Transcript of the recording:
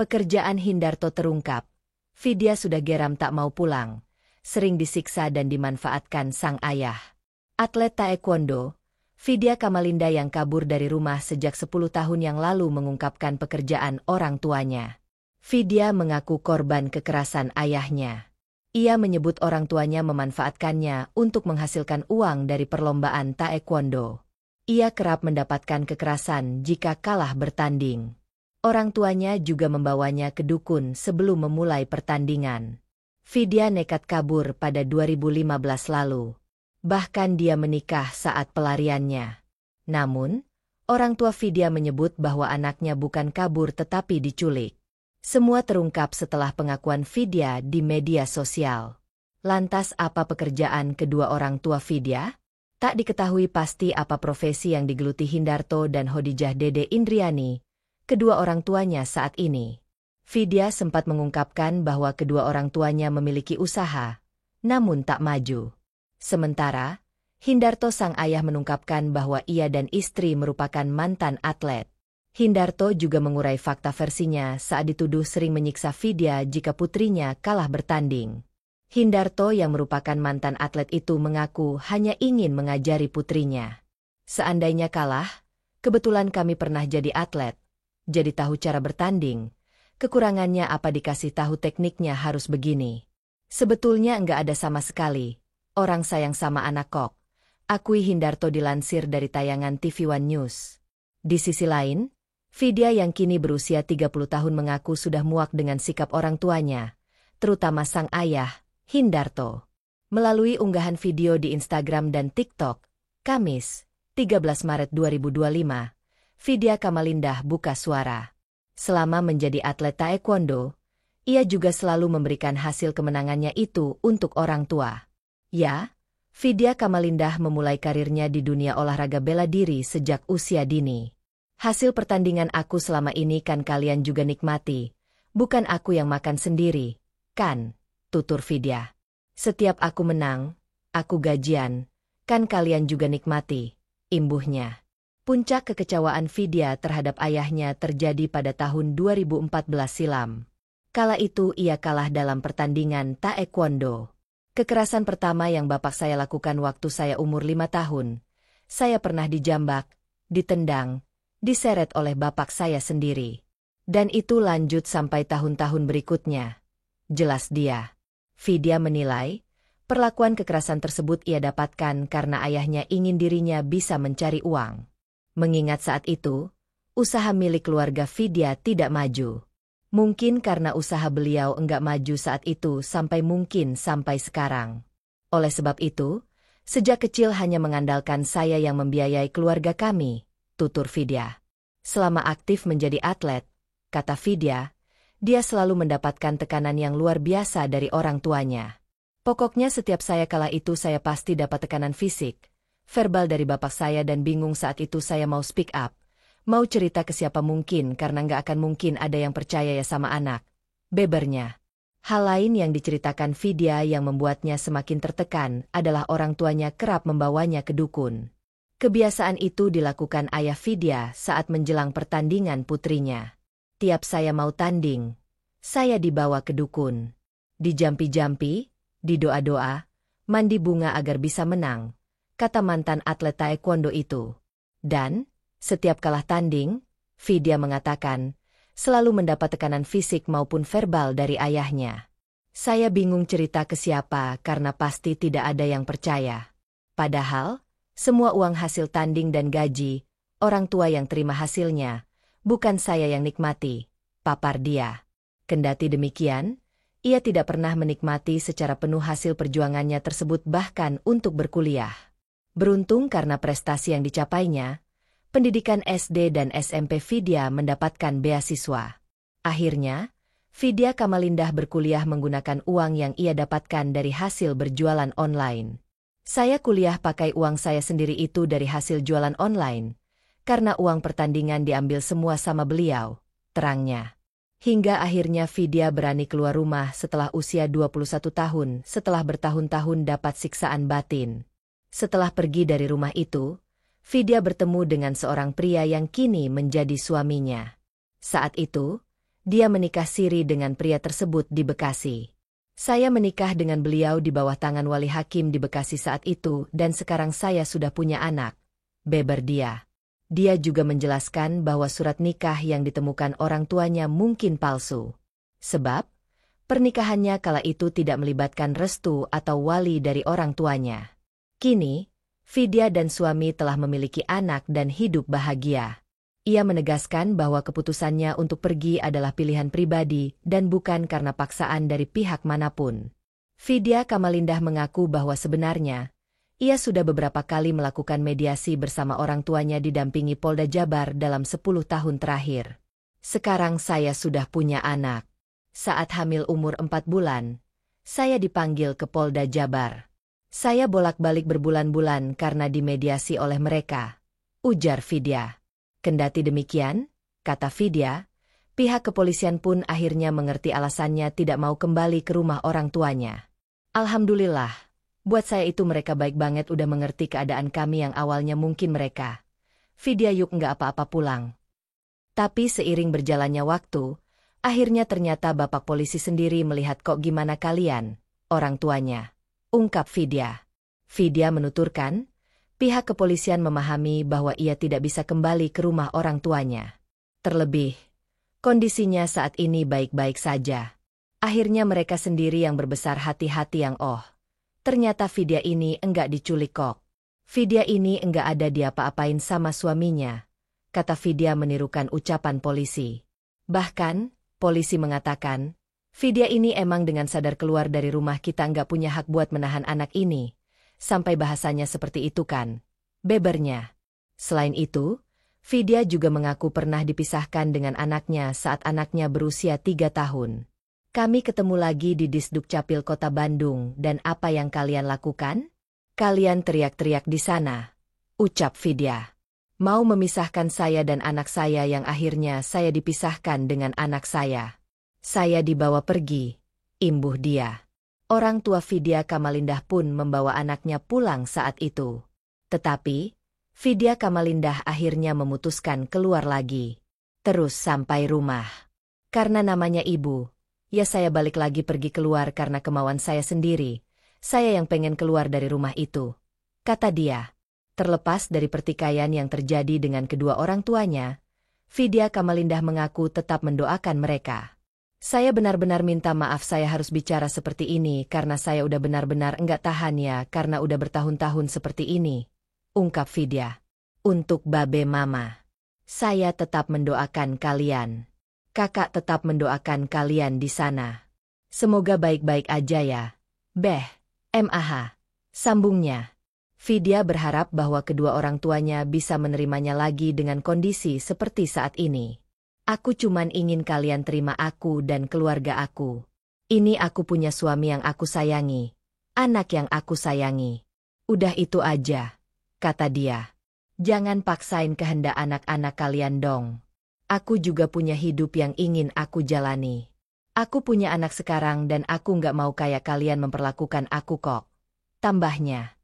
Pekerjaan Hindarto terungkap. Vidya sudah geram tak mau pulang. Sering disiksa dan dimanfaatkan sang ayah. Atlet taekwondo, Vidya Kamalinda yang kabur dari rumah sejak 10 tahun yang lalu mengungkapkan pekerjaan orang tuanya. Vidya mengaku korban kekerasan ayahnya. Ia menyebut orang tuanya memanfaatkannya untuk menghasilkan uang dari perlombaan taekwondo. Ia kerap mendapatkan kekerasan jika kalah bertanding. Orang tuanya juga membawanya ke dukun sebelum memulai pertandingan. Vidya nekat kabur pada 2015 lalu. Bahkan dia menikah saat pelariannya. Namun, orang tua Vidya menyebut bahwa anaknya bukan kabur tetapi diculik. Semua terungkap setelah pengakuan Vidya di media sosial. Lantas apa pekerjaan kedua orang tua Vidya? Tak diketahui pasti apa profesi yang digeluti Hindarto dan Khadijah Dede Indriani, kedua orang tuanya saat ini. Vidya sempat mengungkapkan bahwa kedua orang tuanya memiliki usaha, namun tak maju. Sementara, Hindarto sang ayah menungkapkan bahwa ia dan istri merupakan mantan atlet. Hindarto juga mengurai fakta versinya saat dituduh sering menyiksa Vidya jika putrinya kalah bertanding. Hindarto yang merupakan mantan atlet itu mengaku hanya ingin mengajari putrinya. Seandainya kalah, kebetulan kami pernah jadi atlet, jadi tahu cara bertanding. Kekurangannya apa dikasih tahu tekniknya harus begini. Sebetulnya enggak ada sama sekali. Orang sayang sama anak kok. Akui Hindarto dilansir dari tayangan TV One News. Di sisi lain, Vidya yang kini berusia 30 tahun mengaku sudah muak dengan sikap orang tuanya, terutama sang ayah, Hindarto. Melalui unggahan video di Instagram dan TikTok, Kamis, 13 Maret 2025, Vidya Kamalinda buka suara. Selama menjadi atlet taekwondo, ia juga selalu memberikan hasil kemenangannya itu untuk orang tua. Ya, Vidya Kamalinda memulai karirnya di dunia olahraga bela diri sejak usia dini. Hasil pertandingan aku selama ini kan kalian juga nikmati. Bukan aku yang makan sendiri, kan? Tutur Vidya. Setiap aku menang, aku gajian, kan kalian juga nikmati, imbuhnya. Puncak kekecewaan Vidya terhadap ayahnya terjadi pada tahun 2014 silam. Kala itu ia kalah dalam pertandingan taekwondo. Kekerasan pertama yang bapak saya lakukan waktu saya umur 5 tahun. Saya pernah dijambak, ditendang, diseret oleh bapak saya sendiri. Dan itu lanjut sampai tahun-tahun berikutnya. Jelas dia. Vidya menilai, perlakuan kekerasan tersebut ia dapatkan karena ayahnya ingin dirinya bisa mencari uang. Mengingat saat itu, usaha milik keluarga Vidya tidak maju. Mungkin karena usaha beliau enggak maju saat itu sampai sekarang. Oleh sebab itu, sejak kecil hanya mengandalkan saya yang membiayai keluarga kami, tutur Vidya. Selama aktif menjadi atlet, kata Vidya, dia selalu mendapatkan tekanan yang luar biasa dari orang tuanya. Pokoknya setiap saya kalah itu saya pasti dapat tekanan fisik, verbal dari bapak saya dan bingung saat itu saya mau speak up. Mau cerita ke siapa mungkin karena nggak akan mungkin ada yang percaya ya sama anak. Bebernya. Hal lain yang diceritakan Vidya yang membuatnya semakin tertekan adalah orang tuanya kerap membawanya ke dukun. Kebiasaan itu dilakukan ayah Vidya saat menjelang pertandingan putrinya. Tiap saya mau tanding, saya dibawa ke dukun. Dijampi-jampi, didoa-doa, mandi bunga agar bisa menang, kata mantan atlet taekwondo itu. Dan, setiap kalah tanding, Vidya mengatakan, selalu mendapat tekanan fisik maupun verbal dari ayahnya. Saya bingung cerita ke siapa karena pasti tidak ada yang percaya. Padahal, semua uang hasil tanding dan gaji, orang tua yang terima hasilnya, bukan saya yang nikmati, papar dia. Kendati demikian, ia tidak pernah menikmati secara penuh hasil perjuangannya tersebut bahkan untuk berkuliah. Beruntung karena prestasi yang dicapainya, pendidikan SD dan SMP Vidya mendapatkan beasiswa. Akhirnya, Vidya Kamalinda berkuliah menggunakan uang yang ia dapatkan dari hasil berjualan online. Saya kuliah pakai uang saya sendiri itu dari hasil jualan online, karena uang pertandingan diambil semua sama beliau, terangnya. Hingga akhirnya Vidya berani keluar rumah setelah usia 21 tahun setelah bertahun-tahun dapat siksaan batin. Setelah pergi dari rumah itu, Vidya bertemu dengan seorang pria yang kini menjadi suaminya. Saat itu, Dia menikah siri dengan pria tersebut di Bekasi. Saya menikah dengan beliau di bawah tangan wali hakim di Bekasi saat itu dan sekarang saya sudah punya anak. Beber dia. Dia juga menjelaskan bahwa surat nikah yang ditemukan orang tuanya mungkin palsu. Sebab, pernikahannya kala itu tidak melibatkan restu atau wali dari orang tuanya. Kini, Vidya dan suami telah memiliki anak dan hidup bahagia. Ia menegaskan bahwa keputusannya untuk pergi adalah pilihan pribadi dan bukan karena paksaan dari pihak manapun. Vidya Kamalindah mengaku bahwa sebenarnya, ia sudah beberapa kali melakukan mediasi bersama orang tuanya didampingi Polda Jabar dalam 10 tahun terakhir. Sekarang saya sudah punya anak. Saat hamil umur 4 bulan, saya dipanggil ke Polda Jabar. Saya bolak-balik berbulan-bulan karena dimediasi oleh mereka, ujar Vidya. Kendati demikian, kata Vidya, pihak kepolisian pun akhirnya mengerti alasannya tidak mau kembali ke rumah orang tuanya. Alhamdulillah, buat saya itu mereka baik banget udah mengerti keadaan kami yang awalnya mungkin mereka. Vidya yuk nggak apa-apa pulang. Tapi seiring berjalannya waktu, akhirnya ternyata bapak polisi sendiri melihat kok gimana kalian, orang tuanya, ungkap Vidya. Vidya menuturkan, pihak kepolisian memahami bahwa ia tidak bisa kembali ke rumah orang tuanya. Terlebih, kondisinya saat ini baik-baik saja. Akhirnya mereka sendiri yang berbesar hati-hati yang ternyata Vidya ini enggak diculik kok. Vidya ini enggak ada diapa-apain sama suaminya, kata Vidya menirukan ucapan polisi. Bahkan, polisi mengatakan, Vidya ini emang dengan sadar keluar dari rumah kita enggak punya hak buat menahan anak ini. Sampai bahasanya seperti itu kan, bebernya. Selain itu, Vidya juga mengaku pernah dipisahkan dengan anaknya saat anaknya berusia 3 tahun. Kami ketemu lagi di Disduk Capil Kota Bandung dan apa yang kalian lakukan? Kalian teriak-teriak di sana, ucap Vidya. Mau memisahkan saya dan anak saya yang akhirnya saya dipisahkan dengan anak saya. Saya dibawa pergi, imbuh dia. Orang tua Vidya Kamalindah pun membawa anaknya pulang saat itu. Tetapi, Vidya Kamalindah akhirnya memutuskan keluar lagi. Terus sampai rumah. Karena namanya ibu, ya saya balik lagi pergi keluar karena kemauan saya sendiri. Saya yang pengen keluar dari rumah itu, kata dia. Terlepas dari pertikaian yang terjadi dengan kedua orang tuanya, Vidya Kamalindah mengaku tetap mendoakan mereka. Saya benar-benar minta maaf saya harus bicara seperti ini karena saya udah benar-benar enggak tahan ya karena udah bertahun-tahun seperti ini, ungkap Vidya. Untuk Babe Mama, saya tetap mendoakan kalian. Kakak tetap mendoakan kalian di sana. Semoga baik-baik aja ya. Beh, MAH, sambungnya. Vidya berharap bahwa kedua orang tuanya bisa menerimanya lagi dengan kondisi seperti saat ini. Aku cuman ingin kalian terima aku dan keluarga aku. Ini aku punya suami yang aku sayangi. Anak yang aku sayangi. Udah itu aja, kata dia. Jangan paksain kehendak anak-anak kalian dong. Aku juga punya hidup yang ingin aku jalani. Aku punya anak sekarang dan aku nggak mau kayak kalian memperlakukan aku kok. Tambahnya,